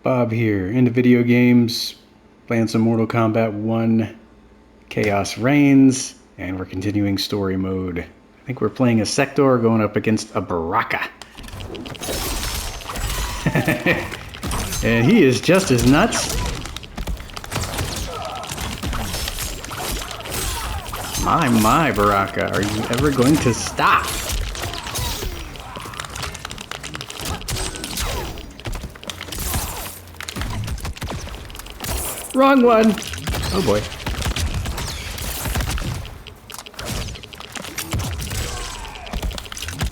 Bob here, into video games, playing some Mortal Kombat 1, Chaos Reigns, and we're continuing story mode. I think we're playing a Sector going up against a Baraka. And he is just as nuts. My, Baraka, are you ever going to stop? Wrong one! Oh boy.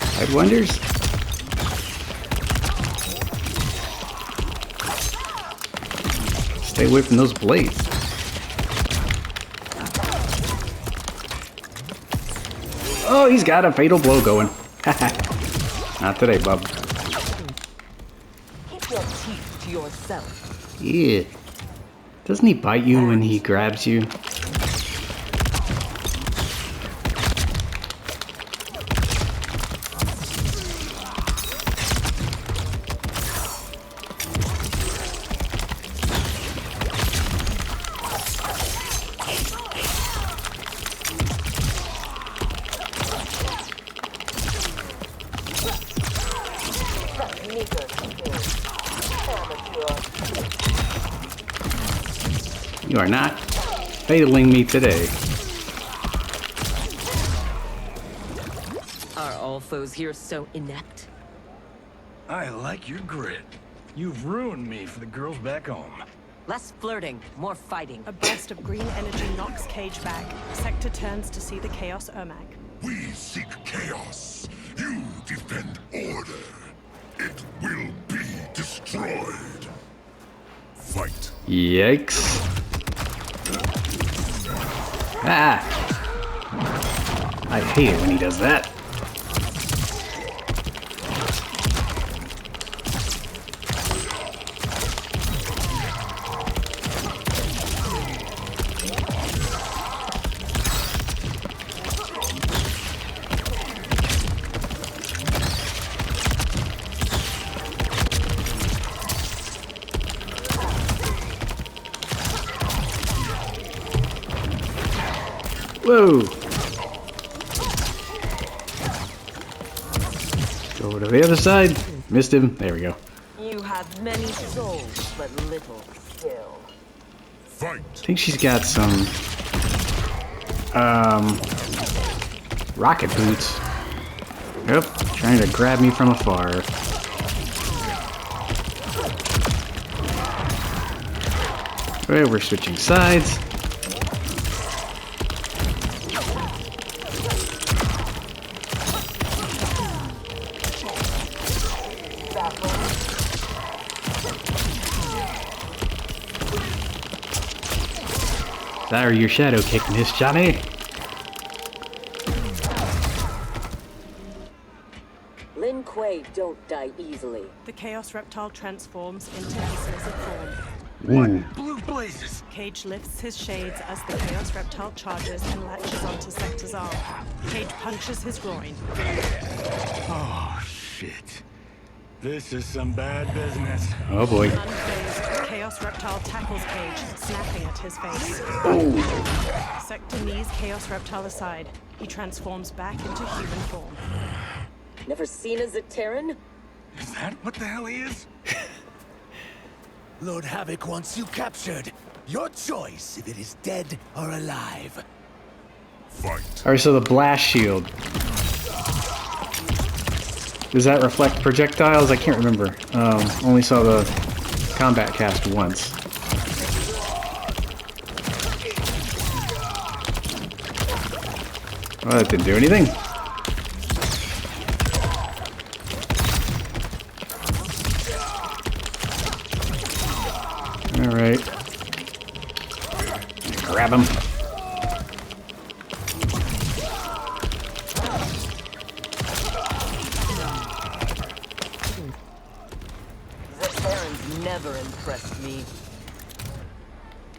Side wonders? Stay away from those blades. Oh, he's got a fatal blow going. Not today, bub. Keep your teeth to yourself. Yeah. Doesn't he bite you when he grabs you? You are not failing me today. Are all foes here so inept? I like your grit. You've ruined me for the girls back home. Less flirting, more fighting. A burst of green energy knocks Cage back. Sector turns to see the Chaos Ermac. We seek chaos. You defend order. It will be destroyed. Fight. Yikes. Ah! I hate it when he does that. Whoa! Go over to the other side. Missed him. There we go. You have many souls, but little skill. Fight. I think she's got some rocket boots. Yep, trying to grab me from afar. Okay, we're switching sides. Sorry, your shadow kicked, Miss Johnny. Lin Kuei don't die easily. The Chaos Reptile transforms into his lizard form. What blue blazes? Cage lifts his shades as the Chaos Reptile charges and latches onto Sector's arm. Cage punches his groin. Oh, shit. This is some bad business. Oh boy. Unfazed, Chaos Reptile tackles Cage, snapping at his face. Sector knees Chaos Reptile aside. He transforms back into human form. Never seen a Zaterran? Is that what the hell he is? Lord Havoc wants you captured. Your choice if it is dead or alive. Fight. Alright, so the blast shield. Does that reflect projectiles? I can't remember. Only saw the combat cast once. Well, that didn't do anything. Alright. Grab him. Zaterrans never impressed me.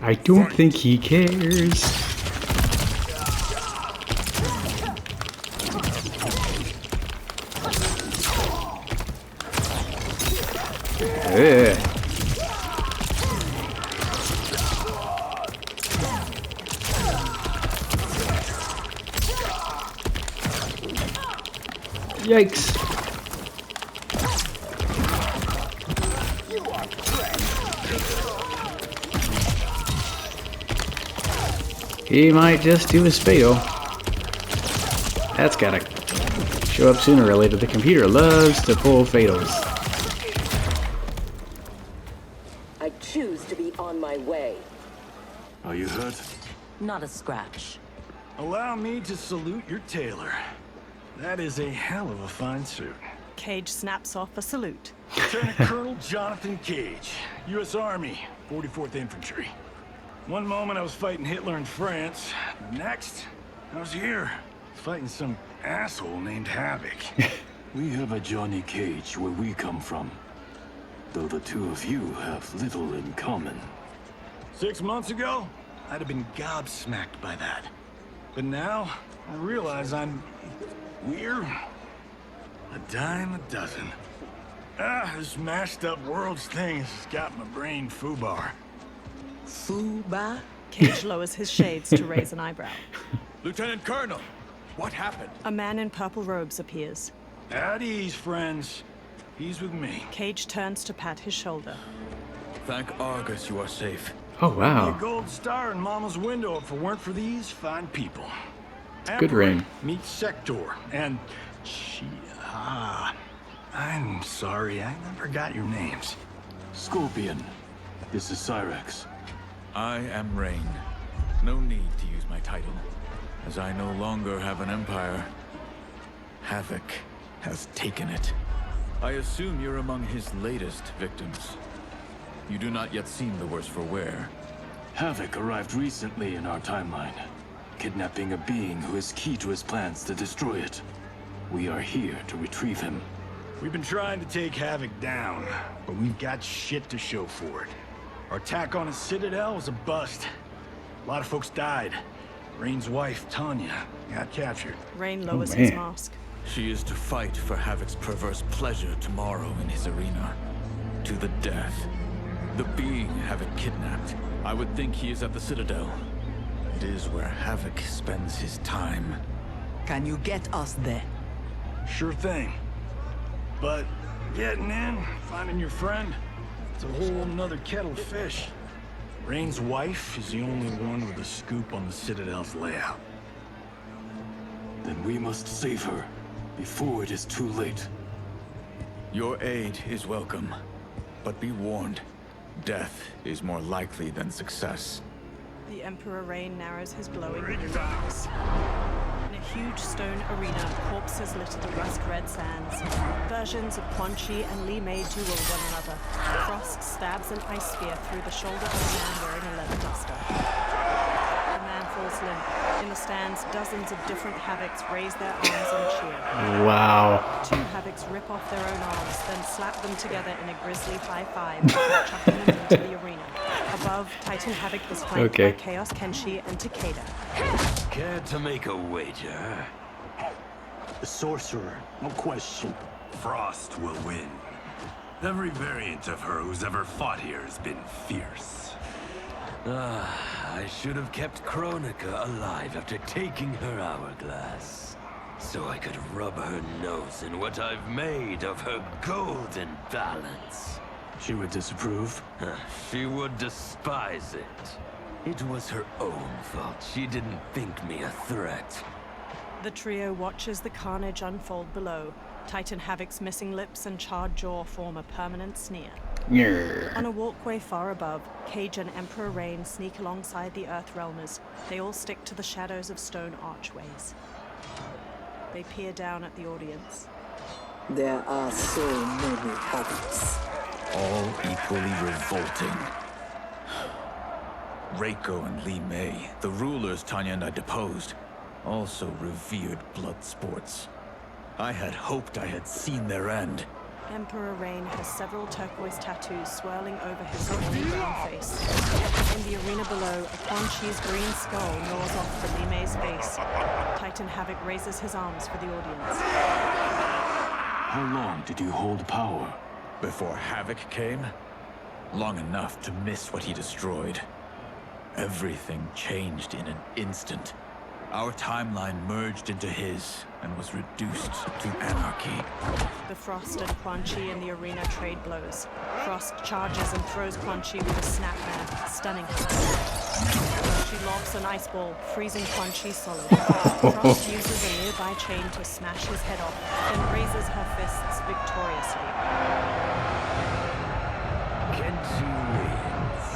I don't think he cares. Ugh. Yikes. He might just do his fatal. That's gotta show up sooner or later. The computer loves to pull fatals. I choose to be on my way. Are you hurt? Not a scratch. Allow me to salute your tailor. That is a hell of a fine suit. Cage snaps off a salute. Lieutenant Colonel Jonathan Cage, U.S. Army, 44th Infantry. One moment I was fighting Hitler in France. The next, I was here, fighting some asshole named Havoc. We have a Johnny Cage where we come from, though the two of you have little in common. 6 months ago, I'd have been gobsmacked by that. But now, I realize I'm weird. A dime a dozen. This mashed up worlds thing has got my brain foobar. Fuba? Cage lowers his shades to raise an eyebrow. Lieutenant Colonel, what happened? A man in purple robes appears. At ease, friends. He's with me. Cage turns to pat his shoulder. Thank Argus you are safe. Oh, Be a wow. gold star in Mama's window if it weren't for these fine people. Good rain. Meet Sector and I'm sorry, I never got your names. Scorpion, this is Cyrex. I am Rain. No need to use my title, as I no longer have an empire. Havoc has taken it. I assume you're among his latest victims. You do not yet seem the worse for wear. Havoc arrived recently in our timeline, kidnapping a being who is key to his plans to destroy it. We are here to retrieve him. We've been trying to take Havoc down, but we've got shit to show for it. Our attack on his citadel was a bust. A lot of folks died. Rain's wife, Tanya, got captured. Rain lowers his man. mask. She is to fight for Havoc's perverse pleasure tomorrow in his arena. To the death. The being Havoc kidnapped. I would think he is at the Citadel. It is where Havoc spends his time. Can you get us there? Sure thing. But getting in, finding your friend, it's a whole nother kettle of fish. Rain's wife is the only one with a scoop on the Citadel's layout. Then we must save her, before it is too late. Your aid is welcome, but be warned. Death is more likely than success. The Emperor Rain narrows his glowing blue eyes. In a huge stone arena, corpses litter the rust-red sands. Versions of Quan Chi and Li Mei duel one another. Frost stabs an ice spear through the shoulder of a man wearing a leather duster. The man falls limp. In the stands, dozens of different Havocs raise their arms and cheer. Wow. Two Havocs rip off their own arms, then slap them together in a grisly high five before chucking them into the arena. Above, Titan Havoc is flanked Okay. by Chaos Kenshi and Takeda. Care to make a wager? The sorcerer, no question. Frost will win. Every variant of her who's ever fought here has been fierce. I should have kept Kronika alive after taking her hourglass, so I could rub her nose in what I've made of her golden balance. She would disapprove. She would despise it. It was her own fault. She didn't think me a threat. The trio watches the carnage unfold below. Titan Havoc's missing lips and charred jaw form a permanent sneer. Nyeh. On a walkway far above, Cage and Emperor Rain sneak alongside the Earthrealmers. They all stick to the shadows of stone archways. They peer down at the audience. There are so many habits. All equally revolting. Reiko and Li Mei, the rulers Tanya and I deposed, also revered blood sports. I had hoped I had seen their end. Emperor Rain has several turquoise tattoos swirling over his tawny brown face. In the arena below, a Quan Chi's green skull gnaws off the Li Mei's face. Titan Havoc raises his arms for the audience. How long did you hold power? Before Havoc came, long enough to miss what he destroyed. Everything changed in an instant. Our timeline merged into his and was reduced to anarchy. The Frost and Quan Chi in the arena trade blows. Frost charges and throws Quan Chi with a snapmare, stunning her. She lofts an ice ball, freezing Quan Chi solid. Frost uses a nearby chain to smash his head off, then raises her fists victoriously. Kenshi wins.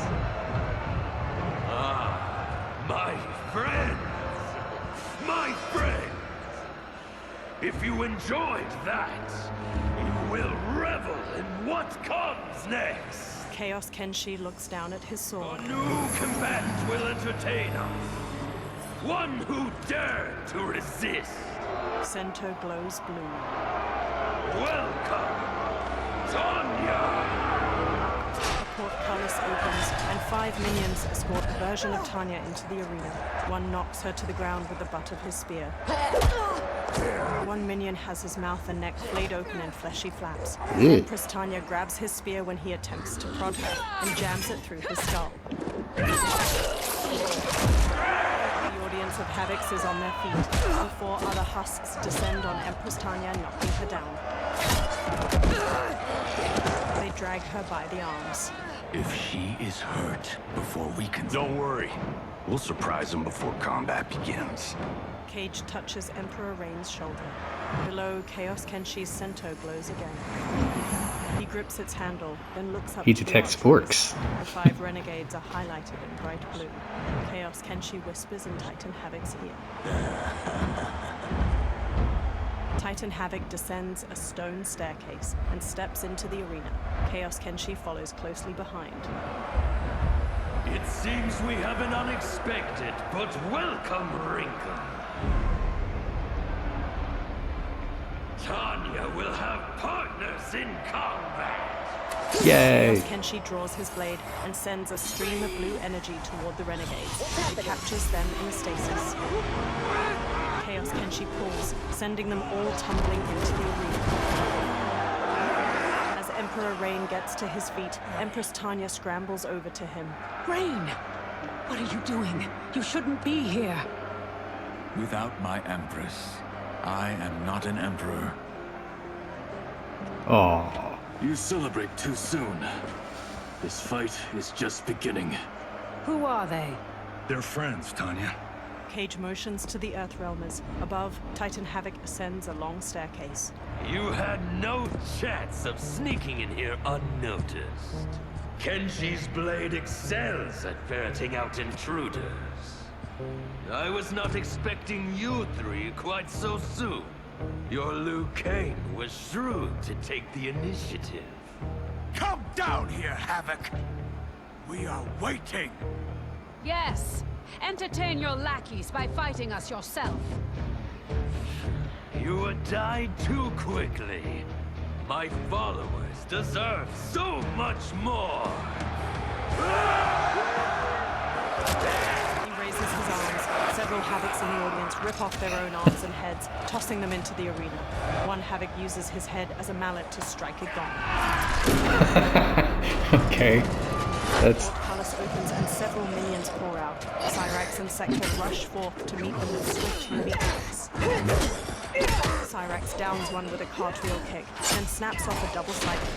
Ah, my friends! My friends! If you enjoyed that, you will revel in what comes next. Chaos Kenshi looks down at his A sword. new combatant will entertain us. One who dared to resist. Sento glows blue. Welcome, Tanya! A portcullis opens, and 5 minions escort a version of Tanya into the arena. One knocks her to the ground with the butt of his spear. One minion has his mouth and neck flayed open in fleshy flaps. Empress Tanya grabs his spear when he attempts to prod her, and jams it through his skull. The audience of Havocs is on their feet. The 4 other husks descend on Empress Tanya, knocking her down. They drag her by the arms. If she is hurt before we can... Don't worry. We'll surprise him before combat begins. Cage touches Emperor Rain's shoulder. Below, Chaos Kenshi's Sento glows again. He grips its handle, then looks up. He to the detects archers. forks. The 5 renegades are highlighted in bright blue. Chaos Kenshi whispers in Titan Havoc's ear. Titan Havoc descends a stone staircase and steps into the arena. Chaos Kenshi follows closely behind. It seems we have an unexpected but welcome wrinkle. Tanya will have partners in combat. Yay! Chaos Kenshi draws his blade and sends a stream of blue energy toward the renegades. It captures them in a stasis. Chaos Kenshi pulls, sending them all tumbling into the arena. As Emperor Rain gets to his feet, Empress Tanya scrambles over to him. Rain! What are you doing? You shouldn't be here. Without my Empress, I am not an emperor. Oh, You celebrate too soon. This fight is just beginning. Who are they? They're friends, Tanya. Cage motions to the Earthrealmers. Above, Titan Havoc ascends a long staircase. You had no chance of sneaking in here unnoticed. Kenshi's blade excels at ferreting out intruders. I was not expecting you 3 quite so soon. Your Liu Kang was shrewd to take the initiative. Come down here, Havoc! We are waiting! Yes. Entertain your lackeys by fighting us yourself. You died too quickly. My followers deserve so much more. He raises his arms. Several Havocs in the audience rip off their own arms and heads, tossing them into the arena. One Havoc uses his head as a mallet to strike a gong. okay. That's... The palace opens and several minions pour out. Cyrax and Sector rush forth to meet them with swift, unique kicks. Cyrax downs one with a cartwheel kick, then snaps off a double cycle.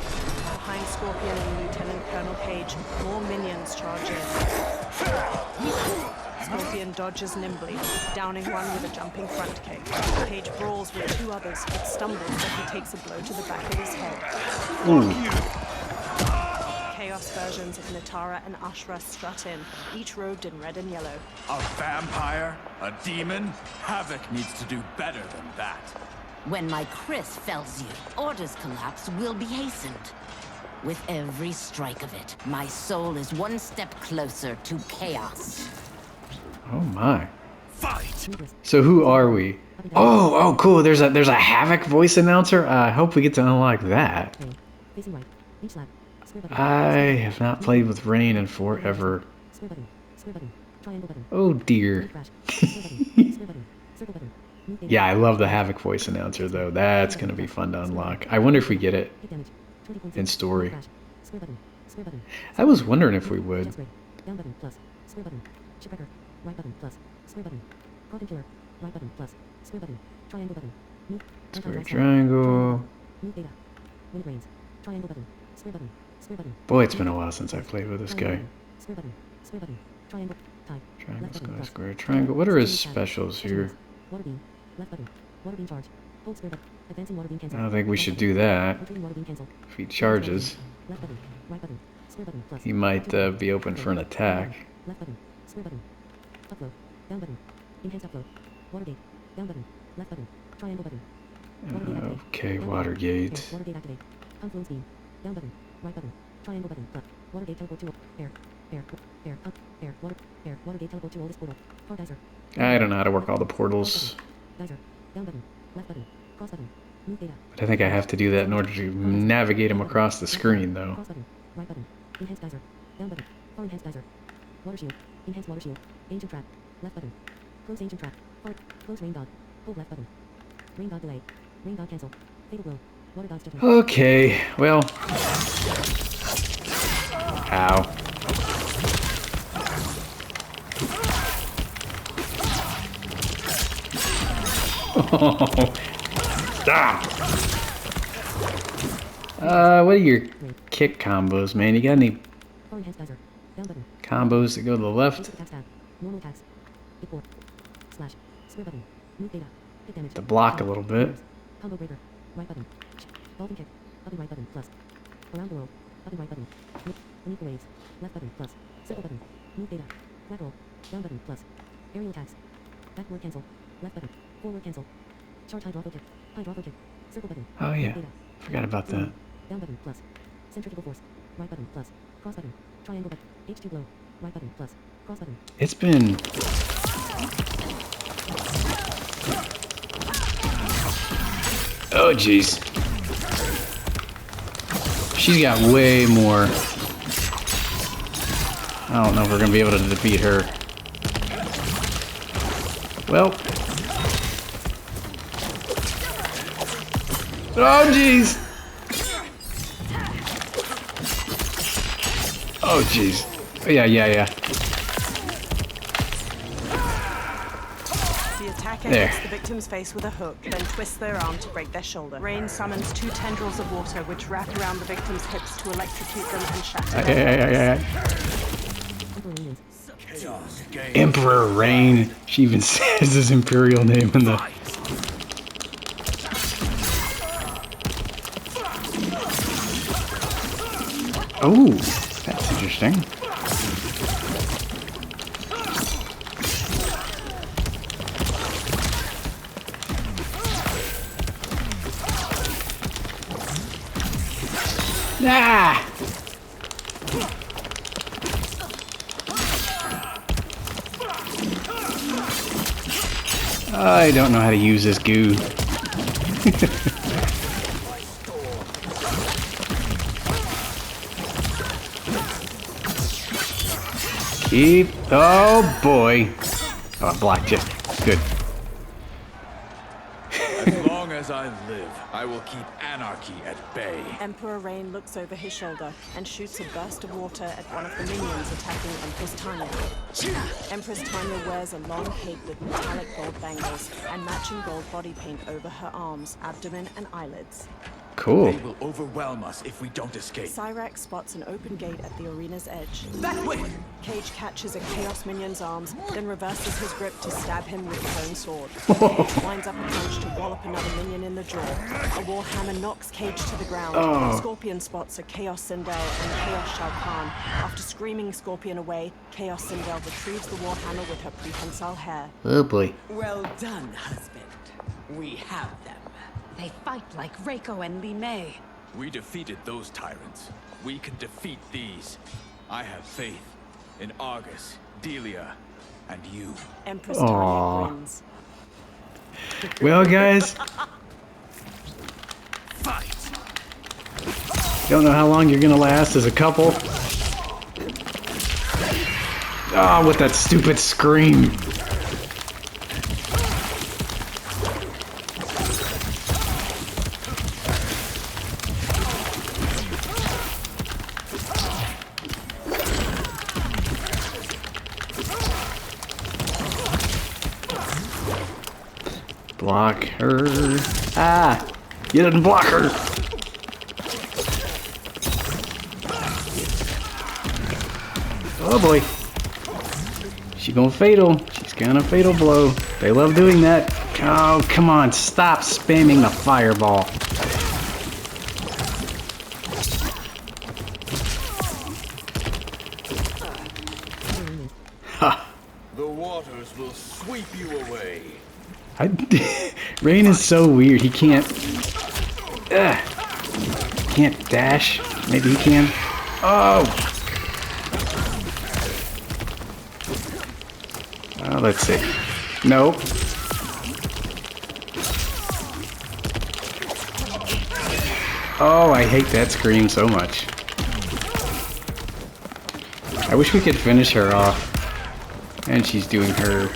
Behind Scorpion and Lieutenant Colonel Cage, more minions charge in. Scorpion dodges nimbly, downing one with a jumping front kick. Cage brawls with 2 others, but stumbles as he takes a blow to the back of his head. Ooh. Chaos versions of Natara and Ashra strut in, each robed in red and yellow. A vampire? A demon? Havoc needs to do better than that. When my Chris fells you, orders collapse will be hastened. With every strike of it, my soul is one step closer to chaos. Oh my. Fight! So who are we? Oh, cool. There's a Havoc voice announcer. I hope we get to unlock that. I have not played with Rain in forever. Oh dear. Yeah, I love the Havoc voice announcer though. That's gonna be fun to unlock. I wonder if we get it in story. I was wondering if we would. Square triangle. Boy, it's been a while since I played with this guy. Triangle, square, square, triangle. What are his specials here? I don't think we should do that. If he charges, he might be open for an attack. Okay, Watergate. I don't know how to work all the portals. But I think I have to do that in order to navigate him across the screen, though. Okay, well. Ow. Oh, stop. What are your kick combos, man? You got any combos that go to the left? To block a little bit. Oh yeah, forgot about that. It's been... Oh jeez. She's got way more. I don't know if we're gonna be able to defeat her. Well. Oh jeez. Oh jeez. Yeah. The attacker There. hits the victim's face with a hook, then twists their arm to break their shoulder. Rain summons 2 tendrils of water, which wrap around the victim's hips to electrocute them and shatter them. Emperor Rain. She even says his imperial name in the... Oh, that's interesting. Ah! I don't know how to use this goo. Keep... Oh boy. Oh, I blocked you. Good. As long as I live, I will keep anarchy at bay. Emperor Rain looks over his shoulder and shoots a burst of water at one of the minions attacking Empress Tanya. Empress Tanya wears a long cape with metallic gold bangles and matching gold body paint over her arms, abdomen, and eyelids. Cool. They will overwhelm us if we don't escape. Cyrax spots an open gate at the arena's edge. That way! Cage catches a Chaos minion's arms, then reverses his grip to stab him with his own sword. Cage winds up a punch to wallop another minion in the jaw. A warhammer knocks Cage to the ground. Scorpion spots a Chaos Sindel and Chaos Shao Kahn. After screaming Scorpion away, Chaos Sindel retrieves the warhammer with her prehensile hair. Oh boy. Well done, husband. We have them. They fight like Reiko and Li Mei. We defeated those tyrants. We can defeat these. I have faith in Argus, Delia, and you. Empress Tanya grins. Well, guys. Fight! Don't know how long you're gonna last as a couple. Oh, with that stupid scream. block her. Ah! You didn't block her! Oh boy. She's gonna fatal. She's gonna fatal blow. They love doing that. Oh, come on. Stop spamming the fireball. Ha! The waters will sweep you away. Rain is so weird. He can't... can't dash. Maybe he can. Oh! Let's see. Nope. Oh, I hate that scream so much. I wish we could finish her off. And she's doing her.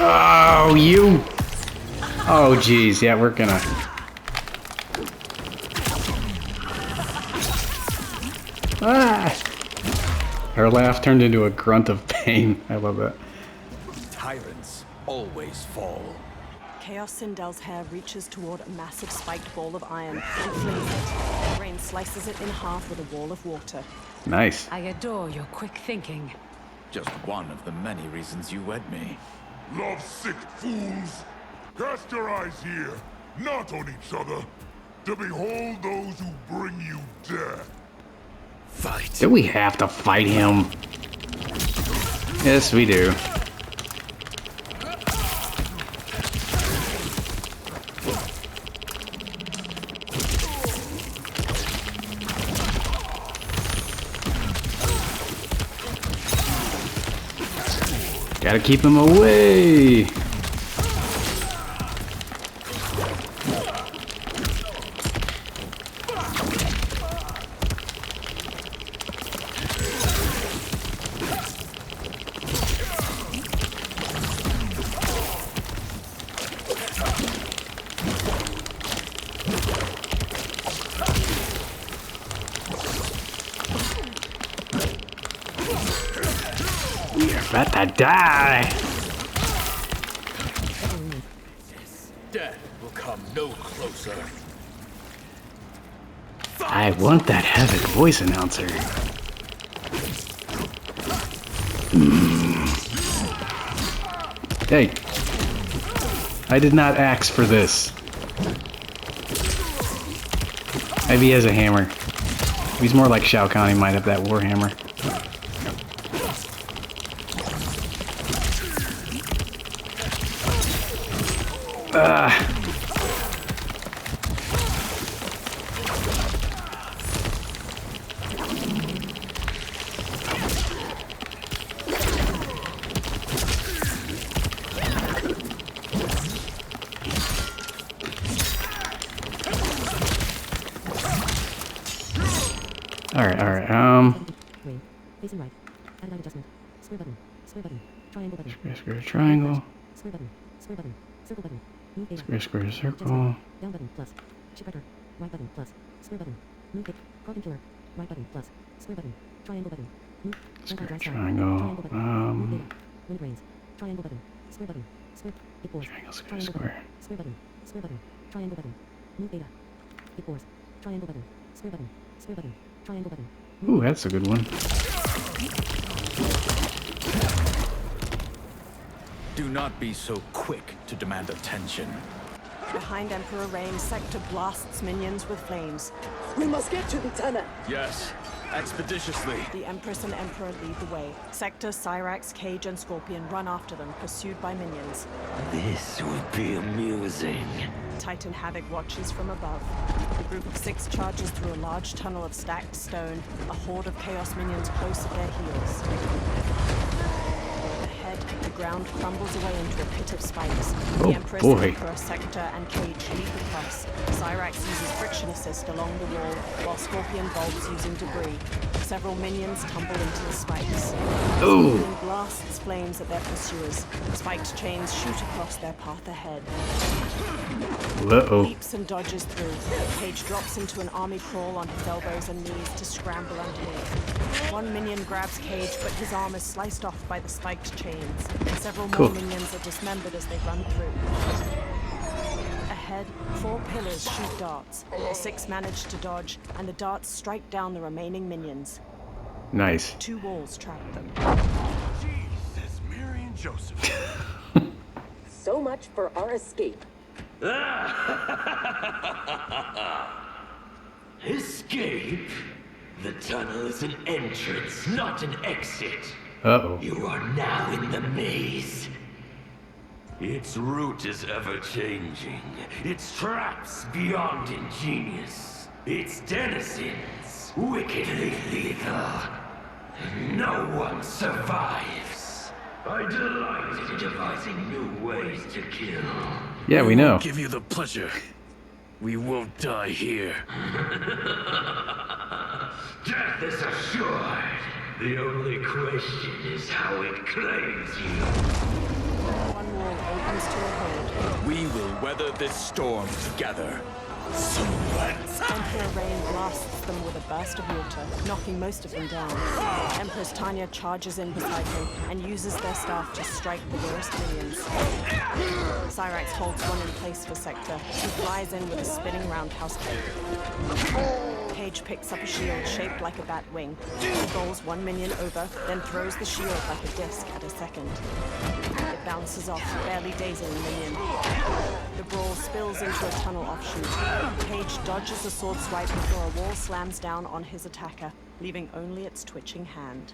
Oh, you! Oh, geez. Yeah, we're gonna... Ah! Her laugh turned into a grunt of pain. I love that. Tyrants always fall. Chaos Sindel's hair reaches toward a massive spiked ball of iron and flings it. Rain slices it in half with a wall of water. Nice. I adore your quick thinking. Just one of the many reasons you wed me. Love-sick fools! Cast your eyes here, not on each other, to behold those who bring you death. Fight. Do we have to fight him? Yes, we do. Gotta keep him away. About to die. Death will come no closer. I want that heavy voice announcer. Hey, I did not ask for this. Maybe he has a hammer. He's more like Shao Kahn. He might have that warhammer. Alright, Facing right. Add line adjustment. Square button. Square button. Triangle button. Square, triangle. Square button. Square button. Circle button. Move data. Square, circle. Down button plus. Shift vector. Right button plus. Square button. Move it. Carbon killer. Right button plus. Square button. Triangle button. Move. Square, triangle. triangle. Move data. When it rains. Triangle button. Square button. Square. It pours. Triangle, square, Triangle square. button. Square button. Square button. Triangle button. Move data. It pours. Triangle button. Square button. Square button. Triangle button. Ooh, that's a good one. Do not be so quick to demand attention. Behind Emperor Rain, Sector blasts minions with flames. We must get to Lieutenant. Yes, expeditiously. The Empress and Emperor lead the way. Sector, Cyrax, Cage, and Scorpion run after them, pursued by minions. This will be amusing. Titan Havoc watches from above. The group of 6 charges through a large tunnel of stacked stone, a horde of Chaos minions close at their heels. Ahead, the ground crumbles away into a pit of spikes. Oh, The Empress, boy. Emperor, Sector, and Cage leap across. Cyrax uses friction assist along the wall, while Scorpion bolts using debris. Several minions tumble into the spikes. Ooh. Scorpion blasts flames at their pursuers. Spiked chains shoot across their path ahead. Uh-oh. Leaps and dodges through. Cage drops into an army crawl on his elbows and knees to scramble underneath. One minion grabs Cage, but his arm is sliced off by the spiked chains. Several more minions are dismembered as they run through. Ahead, 4 pillars shoot darts. The 6 manage to dodge, and the darts strike down the remaining minions. Nice. 2 walls trap them. Jesus, Mary and Joseph. So much for our escape. Escape? The tunnel is an entrance, not an exit. Uh-oh. You are now in the maze. Its route is ever-changing. Its traps beyond ingenious. Its denizens wickedly lethal. No one survives. I delight in devising new ways to kill. Yeah, we know. Give you the pleasure. We won't die here. Death is assured. The only question is how it claims you. One wall opens to a hold. We will weather this storm together. So let's... Emperor Rain blasts them with a burst of water, knocking most of them down. Empress Tanya charges in beside him and uses their staff to strike the nearest minions. Cyrax holds one in place for Sector, who flies in with a spinning roundhouse kick. Cage picks up a shield shaped like a bat wing. He bowls one minion over, then throws the shield like a disc at a second. It bounces off, barely dazing the minion. The brawl spills into a tunnel offshoot. Cage dodges a sword swipe before a wall slams down on his attacker, leaving only its twitching hand.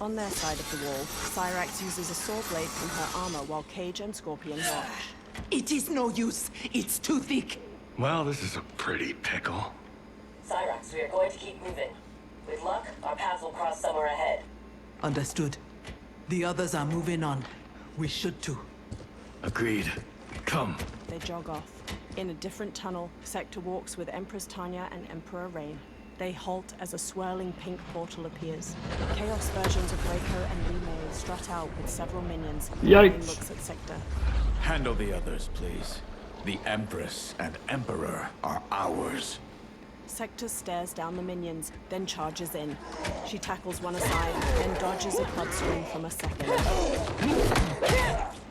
On their side of the wall, Cyrax uses a sword blade from her armor while Cage and Scorpion watch. It is no use. It's too thick. Well, this is a pretty pickle. Cyrax, we are going to keep moving. With luck, our paths will cross somewhere ahead. Understood. The others are moving on. We should too. Agreed. Come. They jog off. In a different tunnel, Sector walks with Empress Tanya and Emperor Rain. They halt as a swirling pink portal appears. Chaos versions of Reiko and Limei strut out with several minions. Yikes. Rain looks at Sector. Handle the others, please. The Empress and Emperor are ours. Sector stares down the minions, then charges in. She tackles one aside, then dodges a club swing from a second.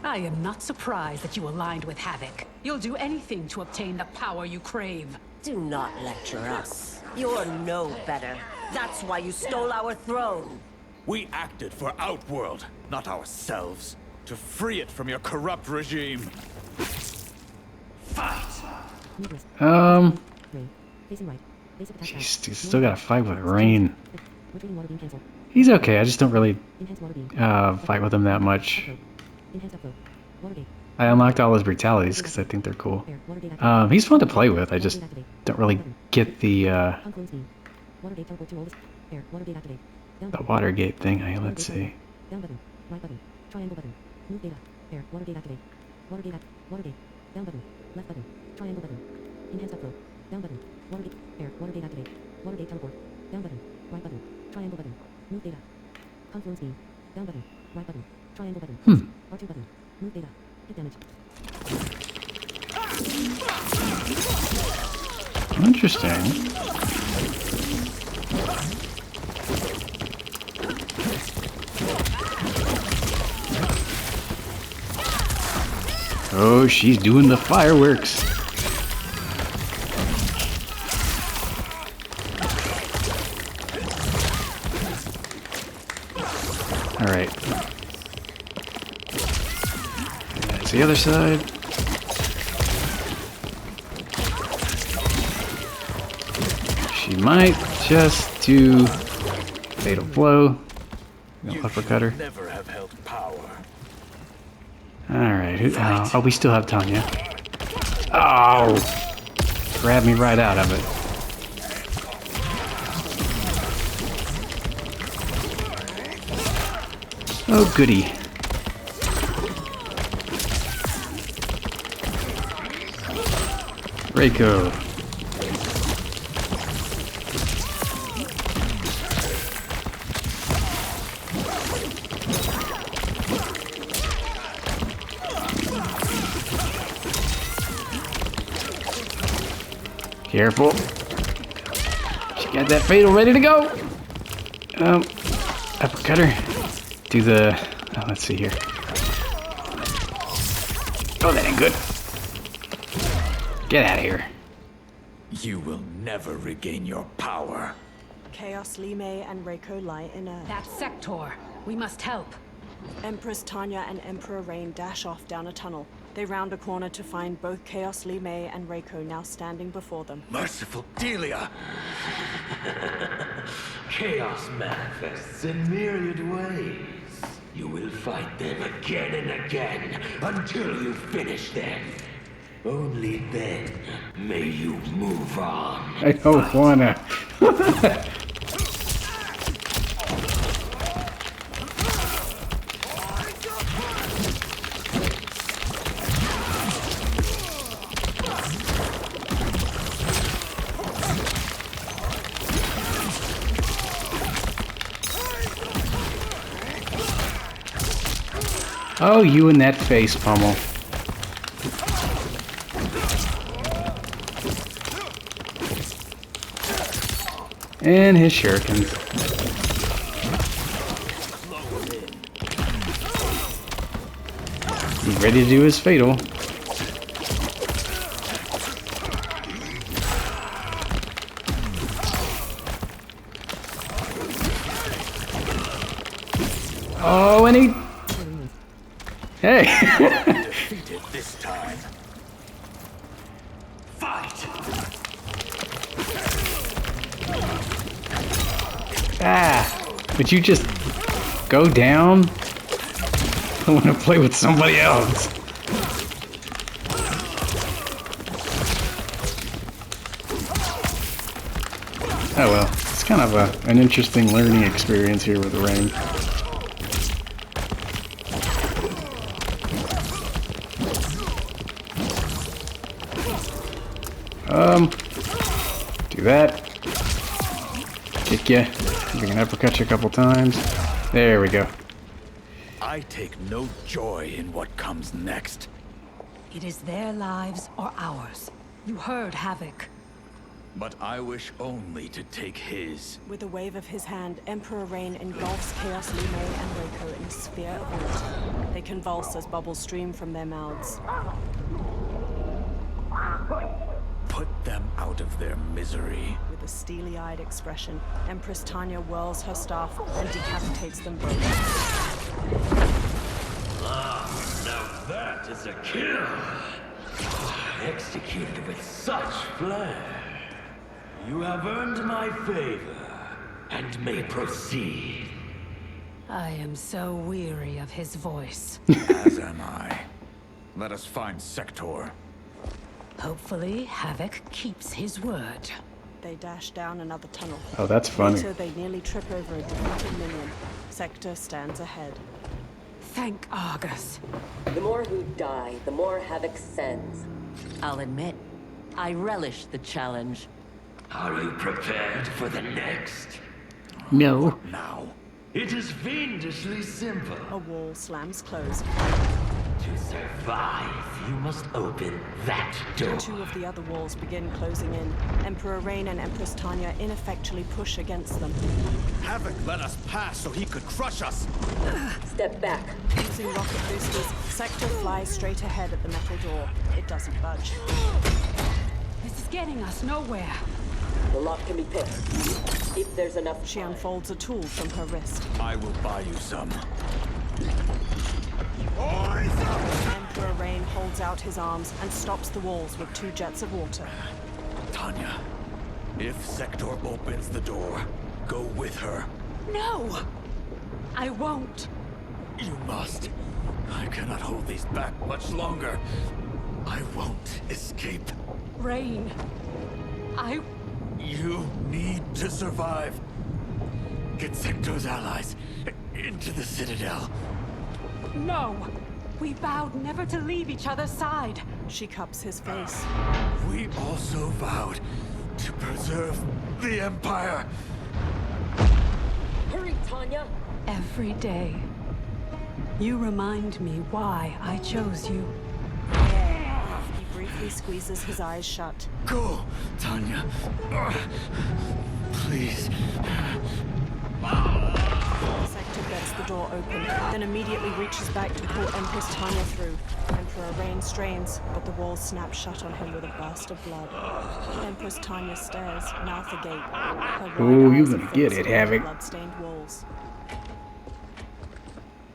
I am not surprised that you aligned with Havoc. You'll do anything to obtain the power you crave. Do not lecture us. You're no better. That's why you stole our throne. We acted for Outworld, not ourselves. To free it from your corrupt regime. Fight! Jeez, you still gotta fight with Rain. He's okay, I just don't really fight with him that much. I unlocked all his brutalities because I think they're cool. He's fun to play with, I just don't really get the Watergate thing. Let's see. Triangle button. Move data. Air. Watergate activate. Watergate act. Watergate. Down button. Left button. Triangle button. Enhance upload. Down button. Watergate. Air. Watergate activate. Watergate teleport. Down button. Right button. Triangle button. Move data. Confluence beam. Down button. Right button. Triangle button. R2 button. Move data. Hit damage. Interesting. Oh, she's doing the fireworks. All right. That's the other side. She might just do fatal blow. No uppercutter. Never have held power. Alright, oh, we still have Tanya. Oh! Grabbed me right out of it. Oh, goody. Reiko. Careful. She got that fatal ready to go. Uppercut her. Do the... Oh, let's see here. Oh, that ain't good. Get out of here. You will never regain your power. Chaos, Lime, and Reiko lie inert. That sector. We must help. Empress Tanya and Emperor Rain dash off down a tunnel. They round a corner to find both Chaos, Lime, and Reiko now standing before them. Merciful Delia! Chaos manifests in myriad ways. You will fight them again and again until you finish them. Only then may you move on. I don't wanna. Oh, you and that face pummel. And his shurikens. He's ready to do his fatal. Oh, and he... Hey! Defeated this time. Fight! Ah! Would you just go down? I want to play with somebody else. Oh well, it's kind of an interesting learning experience here with Rain. Do that. Kick ya. We can uppercut you a couple times. There we go. I take no joy in what comes next. It is their lives or ours. You heard Havoc. But I wish only to take his. With a wave of his hand, Emperor Rain engulfs Chaos, Lime, and Reiko in a sphere of water. They convulse as bubbles stream from their mouths. Put them out of their misery. With a steely-eyed expression, Empress Tanya whirls her staff and decapitates them both. Ah, now that is a kill! Executed with such flair. You have earned my favor, and may proceed. I am so weary of his voice. As am I. Let us find Sector. Hopefully, Havoc keeps his word. They dash down another tunnel. Oh, that's funny. Later, they nearly trip over a defeated minion. Sector stands ahead. Thank Argus. The more who die, the more Havoc sends. I'll admit, I relish the challenge. Are you prepared for the next? No. Now. It is fiendishly simple. A wall slams closed. To survive, you must open that door. Two of the other walls begin closing in. Emperor Rain and Empress Tanya ineffectually push against them. Havoc let us pass so he could crush us. Step back. Using rocket boosters, Sector flies straight ahead at the metal door. It doesn't budge. This is getting us nowhere. The lock can be picked. If there's enough. She unfolds a tool from her wrist. I will buy you some. Emperor Rain holds out his arms and stops the walls with 2 jets of water. Tanya, if Sector opens the door, go with her. No! I won't. You must. I cannot hold these back much longer. I won't escape. Rain. You need to survive. Get Sector's allies into the Citadel. No! We vowed never to leave each other's side. She cups his face. We also vowed to preserve the Empire. Hurry, Tanya! Every day. You remind me why I chose you. He briefly He squeezes his eyes shut. Go, Tanya. Please. Sector gets the door open, then immediately reaches back to pull Empress Tanya through. Emperor Rain strains, but the walls snap shut on him with a burst of blood. Empress Tanya stares, mouth agape. Her Ooh, wide you eyes gonna are get fixed it, on the Havoc. blood-stained walls.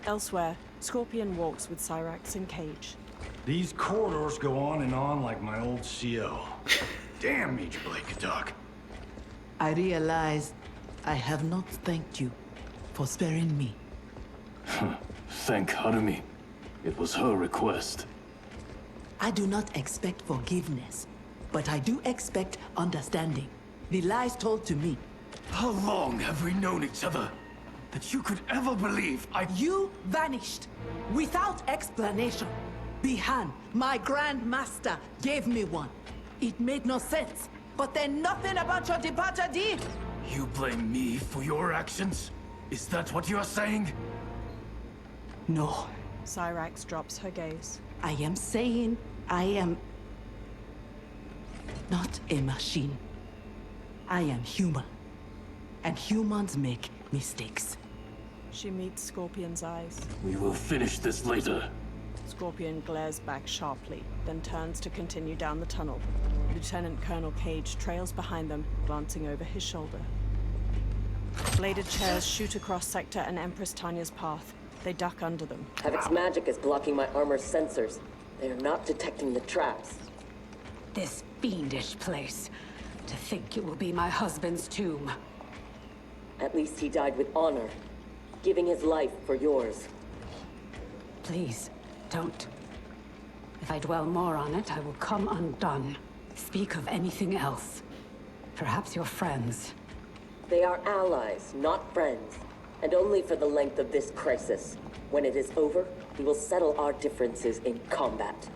Elsewhere, Scorpion walks with Cyrax in cage. These corridors go on and on like my old CO. Damn, Major Blade could talk. I realize I have not thanked you for sparing me. Thank Harumi. It was her request. I do not expect forgiveness, but I do expect understanding. The lies told to me. How long have we known each other? That you could ever believe You vanished without explanation. Bihan, my Grand Master, gave me one. It made no sense, but then nothing about your departure did. You blame me for your actions? Is that what you are saying? No. Cyrax drops her gaze. I am saying I am not a machine. I am human. And humans make mistakes. She meets Scorpion's eyes. We will finish this later. Scorpion glares back sharply, then turns to continue down the tunnel. Lieutenant Colonel Cage trails behind them, glancing over his shoulder. Bladed chairs shoot across Sector and Empress Tanya's path. They duck under them. Havoc's magic is blocking my armor's sensors. They are not detecting the traps. This fiendish place. To think it will be my husband's tomb. At least he died with honor, giving his life for yours. Please, don't. If I dwell more on it, I will come undone. Speak of anything else. Perhaps your friends. They are allies, not friends. And only for the length of this crisis. When it is over, we will settle our differences in combat.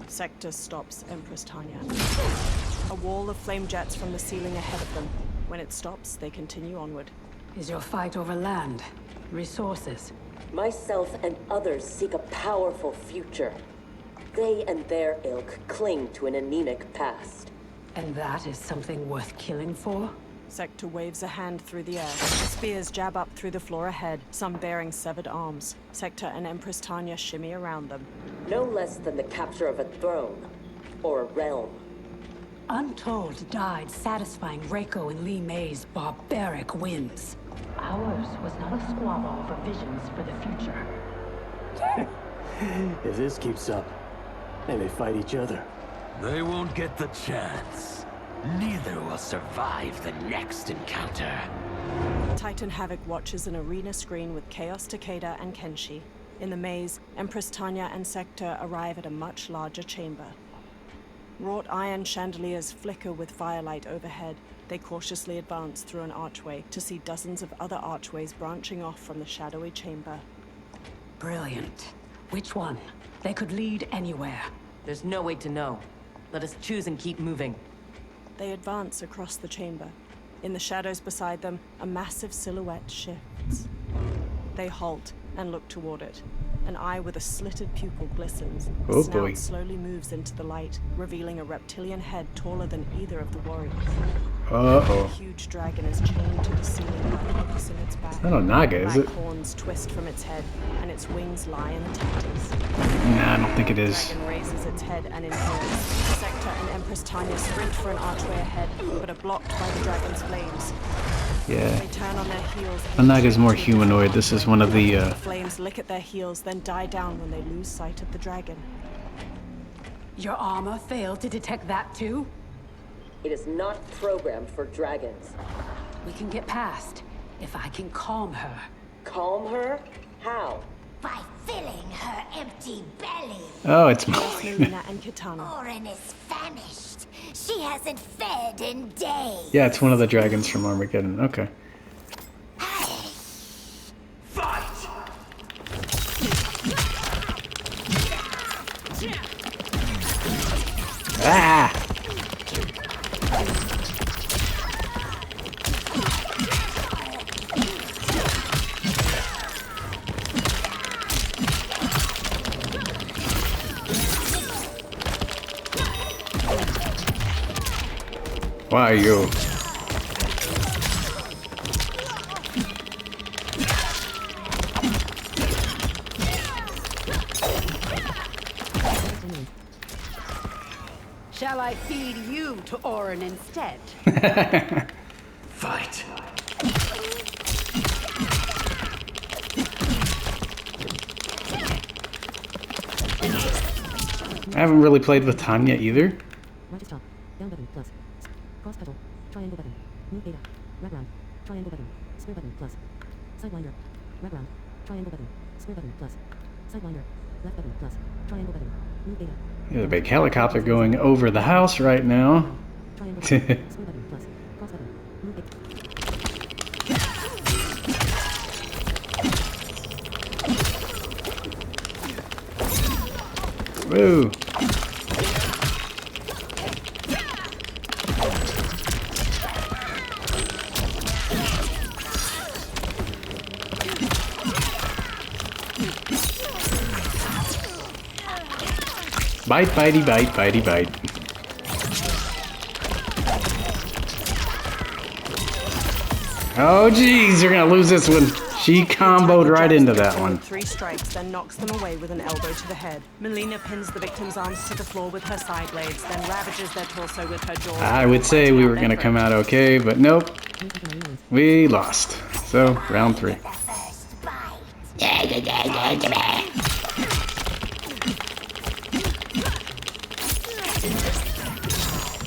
Sector stops Empress Tanya. A wall of flame jets from the ceiling ahead of them. When it stops, they continue onward. Is your fight over land? Resources? Myself and others seek a powerful future. They and their ilk cling to an anemic past. And that is something worth killing for? Sector waves a hand through the air. Spears jab up through the floor ahead, some bearing severed arms. Sector and Empress Tanya shimmy around them. No less than the capture of a throne. Or a realm. Untold died satisfying Reiko and Li Mei's barbaric whims. Ours was not a squabble over visions for the future. If this keeps up, they may fight each other. They won't get the chance. Neither will survive the next encounter. Titan Havoc watches an arena screen with Chaos, Takeda, and Kenshi. In the maze, Empress Tanya and Sector arrive at a much larger chamber. Wrought iron chandeliers flicker with firelight overhead. They cautiously advance through an archway to see dozens of other archways branching off from the shadowy chamber. Brilliant. Which one? They could lead anywhere. There's no way to know. Let us choose and keep moving. They advance across the chamber. In the shadows beside them, a massive silhouette shifts. They halt and look toward it. An eye with a slitted pupil glistens. The Oh snout boy. slowly moves into the light, revealing a reptilian head taller than either of the warriors. A Uh-oh. huge dragon is chained to the ceiling by hooks in its back. It's not a Naga, is Black it? horns twist from its head, and its wings lie in the tatters. Nah, I don't think it The is. dragon raises its head and inhales. Sector and Empress Tanya sprint for an archway ahead, but are blocked by the dragon's flames. Yeah. They turn on their heels. The Naga's more humanoid. This is one of the, The flames lick at their heels, then die down when they lose sight of the dragon. Your armor failed to detect that too? It is not programmed for dragons. We can get past, if I can calm her. Calm her? How? By filling her empty belly. Oh, it's Melina and Kitana. Orin is famished. She hasn't fed in days. Yeah, it's one of the dragons from Armageddon. Okay. Ah! Why you? Shall I feed you to Orin instead? Fight. I haven't really played with Tanya either. Right is top. Down button plus. Cross pedal. Triangle button. Move data. Wrap round. Triangle button. Square button plus. Sidewinder. Wrap round. Triangle button. Square button plus. Sidewinder. Left button plus. Triangle button. Move data. There's a big helicopter going over the house right now. Triangle button. Square button plus. Cross button. Move data. Woo! Bite, bitey, bite, bitey, bite. Oh, geez, you're gonna lose this one. She comboed right into that one. 3 strikes, then knocks them away with an elbow to the head. Melina pins the victim's arms to the floor with her side blades, then ravages their torso with her jaws. I would say we were gonna come out okay, but nope. We lost. So, round 3.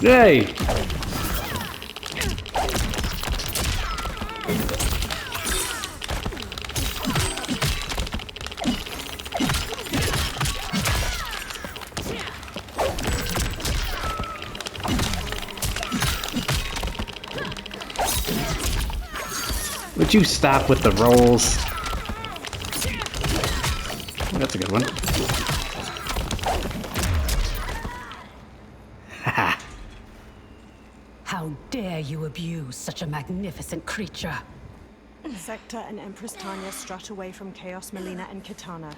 Yay! Would you stop with the rolls? That's a good one. Haha. How dare you abuse such a magnificent creature? Sector and Empress Tanya strut away from Chaos, Melina, and Kitana.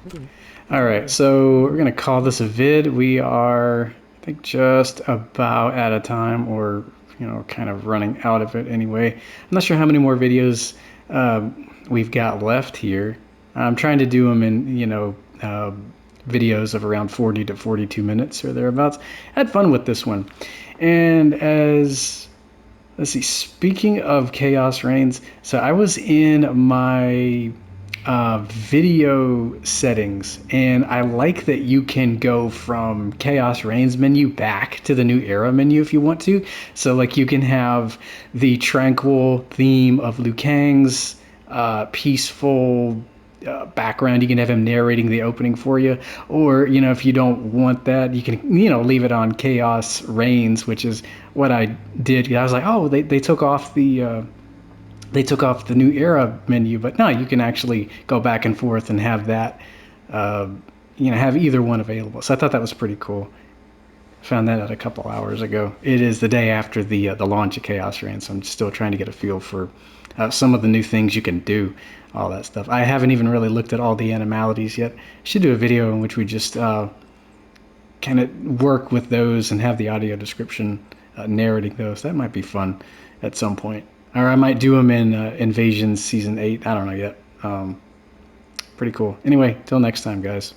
Alright, so we're going to call this a vid. We are, I think, just about out of time, or, you know, kind of running out of it anyway. I'm not sure how many more videos we've got left here. I'm trying to do them in, you know, videos of around 40 to 42 minutes or thereabouts. I had fun with this one. And as, let's see, speaking of Chaos Reigns, so I was in my video settings, and I like that you can go from Chaos Reigns menu back to the New Era menu if you want to. So like you can have the tranquil theme of Liu Kang's peaceful background. You can have him narrating the opening for you, or, you know, if you don't want that, you can, you know, leave it on Chaos Reigns, which is what I did. I was like, oh, they took off the New Era menu, but no, you can actually go back and forth and have that, you know, have either one available. So I thought that was pretty cool. Found that out a couple hours ago. It is the day after the launch of Chaos Reigns, so I'm still trying to get a feel for some of the new things you can do, all that stuff. I haven't even really looked at all the animalities yet. Should do a video in which we just kind of work with those and have the audio description narrating those. That might be fun at some point. Or I might do them in Invasion Season 8. I don't know yet. Pretty cool. Anyway, till next time, guys.